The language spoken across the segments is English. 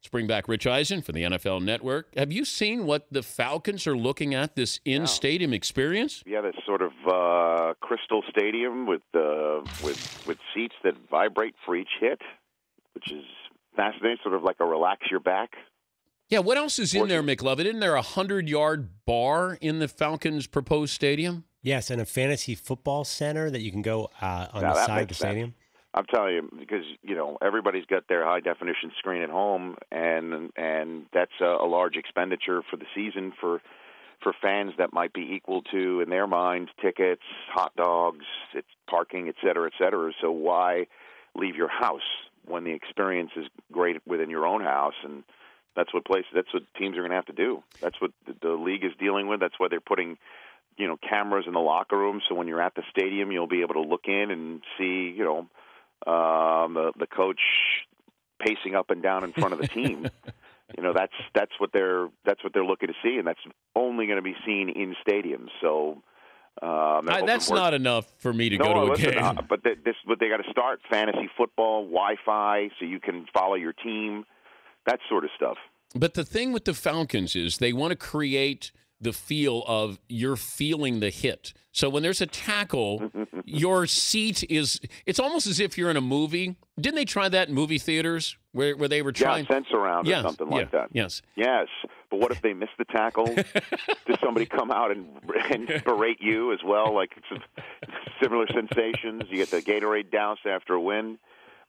Let's bring back Rich Eisen for the NFL Network. Have you seen what the Falcons are looking at, this in-stadium experience? Yeah, this sort of crystal stadium with seats that vibrate for each hit, which is fascinating, sort of like a relax your back. Yeah, what else is in there, McLovin? Isn't there a 100-yard bar in the Falcons' proposed stadium? Yes, and a fantasy football center that you can go on the side of the stadium. Sense. I'm telling you, because, everybody's got their high-definition screen at home, and that's a large expenditure for the season for fans that might be equal to, in their minds, tickets, hot dogs, it's parking, et cetera, et cetera. So why leave your house when the experience is great within your own house? And that's what teams are going to have to do. That's what the league is dealing with. That's why they're putting cameras in the locker room, so when you're at the stadium, you'll be able to look in and see, the coach pacing up and down in front of the team. That's what they're looking to see, and that's only going to be seen in stadiums. So that's not enough for me to go to a game. But they got to start fantasy football, Wi-Fi, so you can follow your team, that sort of stuff. But the thing with the Falcons is they want to create the feel of you're feeling the hit. So when there's a tackle, your seat it's almost as if you're in a movie. Didn't they try that in movie theaters where they were trying? Yeah, sense around or something like that. Yes. Yes. But what if they miss the tackle? Does somebody come out and berate you as well? Like similar sensations. You get the Gatorade douse after a win.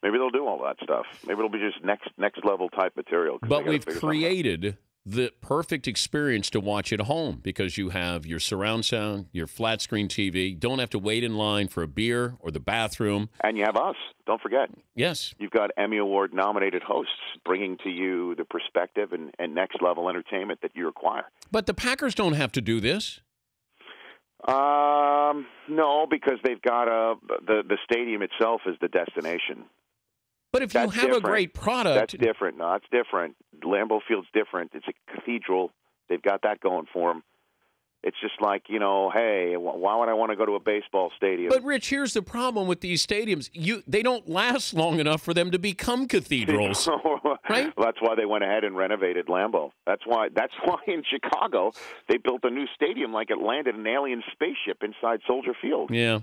Maybe they'll do all that stuff. Maybe it'll be just next level type material. But we've created the perfect experience to watch at home because you have your surround sound, your flat screen TV. Don't have to wait in line for a beer or the bathroom. And you have us. Don't forget. Yes. You've got Emmy Award nominated hosts bringing to you the perspective and next level entertainment that you require. But the Packers don't have to do this. No, because they've got the stadium itself is the destination. But if you have a great product... That's different. No, that's different. Lambeau Field's different. It's a cathedral. They've got that going for them. It's just like, hey, why would I want to go to a baseball stadium? But, Rich, here's the problem with these stadiums. They don't last long enough for them to become cathedrals. Right? Well, that's why they went ahead and renovated Lambeau. That's why in Chicago they built a new stadium like it landed an alien spaceship inside Soldier Field. Yeah.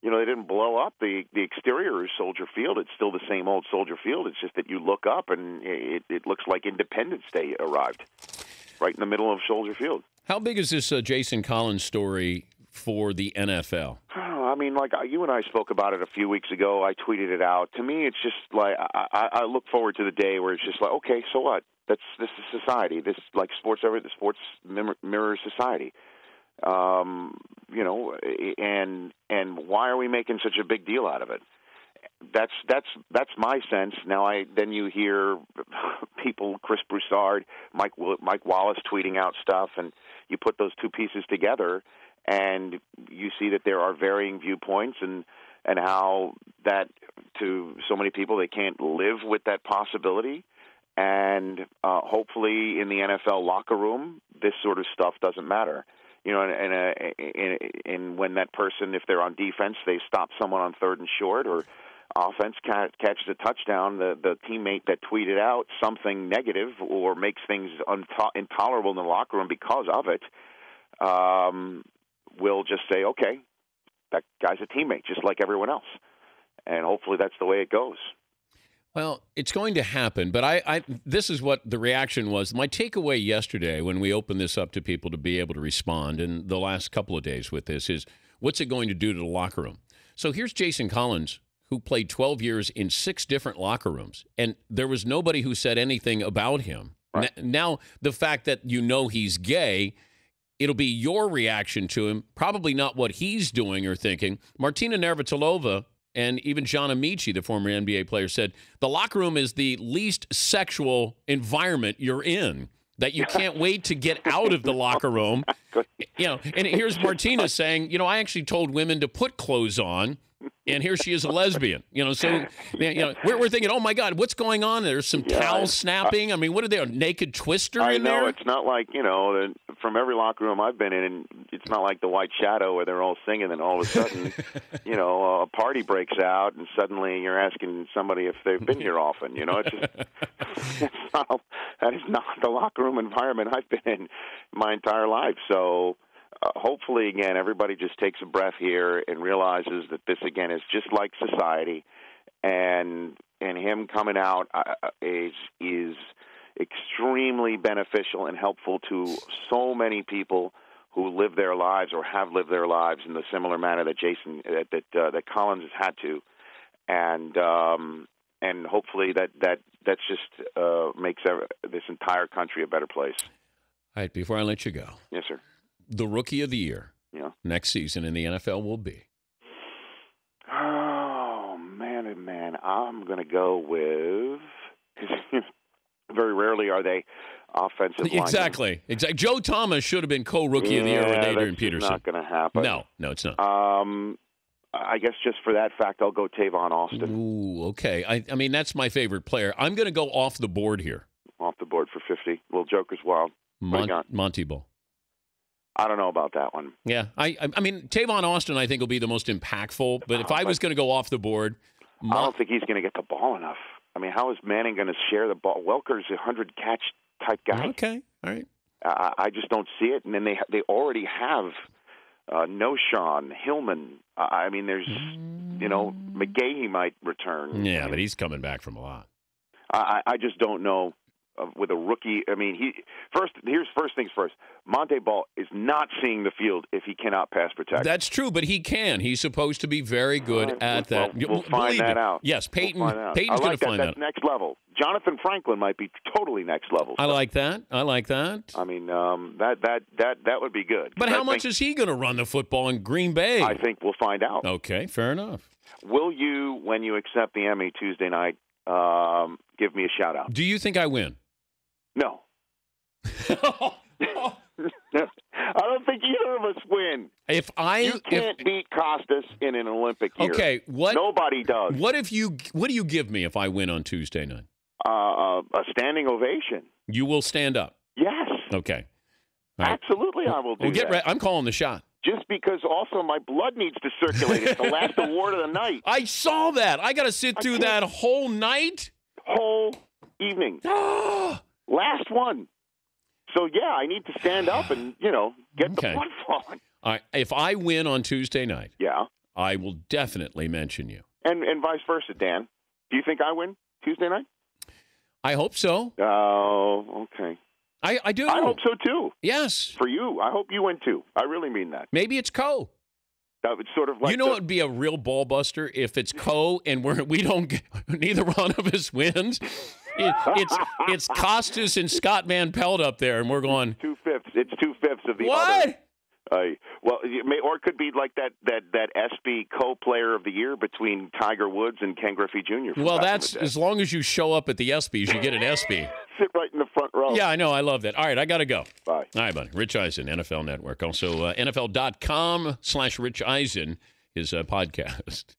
They didn't blow up the exterior of Soldier Field. It's still the same old Soldier Field. It's just that you look up and it looks like Independence Day arrived right in the middle of Soldier Field. How big is this Jason Collins story for the NFL? I mean, like you and I spoke about it a few weeks ago. I tweeted it out. To me, it's just like I look forward to the day where it's just like, okay, so what? This is society. This like sports mirrors society. And why are we making such a big deal out of it? That's my sense. Now then you hear people, Chris Broussard, Mike Wallace tweeting out stuff, and you put those two pieces together, and you see that there are varying viewpoints and how that to so many people they can't live with that possibility. And hopefully in the NFL locker room, this sort of stuff doesn't matter. And when that person, if they're on defense, they stop someone on 3rd and short, or offense catches a touchdown, the teammate that tweeted out something negative or makes things intolerable in the locker room because of it, will just say, okay, that guy's a teammate, just like everyone else. And hopefully that's the way it goes. Well, it's going to happen, but this is what the reaction was. My takeaway yesterday when we opened this up to people to be able to respond in the last couple of days with this is, what's it going to do to the locker room? So here's Jason Collins, who played 12 years in 6 different locker rooms, and there was nobody who said anything about him. Right. Now, the fact that he's gay, it'll be your reaction to him, probably not what he's doing or thinking. Martina Navratilova and even John Amici, the former NBA player, said the locker room is the least sexual environment you're in, that you can't wait to get out of the locker room. And here's Martina saying, I actually told women to put clothes on, and here she is a lesbian. So we're thinking, oh my God, what's going on? There's some towel snapping. I mean, what are they? A naked twister in there? I know it's not like from every locker room I've been in, it's not like the White Shadow where they're all singing, and all of a sudden, a party breaks out, and suddenly you're asking somebody if they've been here often. It's just that is not the locker room environment I've been in my entire life. So hopefully, again, everybody just takes a breath here and realizes that this, again, is just like society, and him coming out is extremely beneficial and helpful to so many people who live their lives or have lived their lives in the similar manner that that Collins has had to, and hopefully that's just makes this entire country a better place. All right, before I let you go. Yes, sir. The Rookie of the Year next season in the NFL will be? Oh, man, I'm going to go with very rarely are they offensive linemen. Exactly. Joe Thomas should have been co-Rookie of the Year with Adrian Peterson. That's not going to happen. No, it's not. I guess just for that fact, I'll go Tavon Austin. Ooh, okay. I mean, that's my favorite player. I'm going to go off the board here. Off the board for 50. Little Joker's wild. Monty Ball. I don't know about that one. Yeah, I mean, Tavon Austin, I think, will be the most impactful. But if I was going to go off the board, I don't think he's going to get the ball enough. I mean, how is Manning going to share the ball? Welker's a 100-catch type guy. Okay, all right. I just don't see it. And then they already have Noshawn, Hillman. I mean, there's McGahee might return. Yeah, but he's coming back from a lot. I just don't know. With a rookie, I mean, here's first things first. Monte Ball is not seeing the field if he cannot pass protect. That's true, but he can. He's supposed to be very good at that. We'll find that out. Yes, Peyton's going to find that. That's next level. Jonathan Franklin might be totally next level. I like that. I mean, that would be good. But how much is he going to run the football in Green Bay? I think we'll find out. Okay, fair enough. Will you, when you accept the Emmy Tuesday night, give me a shout out? Do you think I win? No. I don't think either of us win. You can't beat Costas in an Olympic year. Okay, nobody does. What do you give me if I win on Tuesday night? A standing ovation. You will stand up. Yes. Okay. Right. Absolutely, I will do that. I'm calling the shot. Just because also my blood needs to circulate. It's the last award of the night. I saw that. I got to sit through that whole night? Whole evening. Last one. So, yeah, I need to stand up and, get the blood flowing. All right. If I win on Tuesday night, I will definitely mention you. And vice versa, Dan. Do you think I win Tuesday night? I hope so. Oh, okay. I do. I hope so, too. Yes. For you. I hope you win, too. I really mean that. Maybe it's co. That would sort of like what would be a real ball buster if it's co and neither one of us wins. It's Costas and Scott Van Pelt up there, and we're going 2/5. It's 2/5 of the what? Other. Well, or it could be like that SB co-player of the year between Tiger Woods and Ken Griffey Jr. Well, that's as long as you show up at the ESPYs, you get an ESPY. Sit right in the front row. Yeah, I know. I love that. All right, I got to go. Bye. All right, buddy. Rich Eisen, NFL Network. Also, NFL.com/Rich Eisen, his podcast.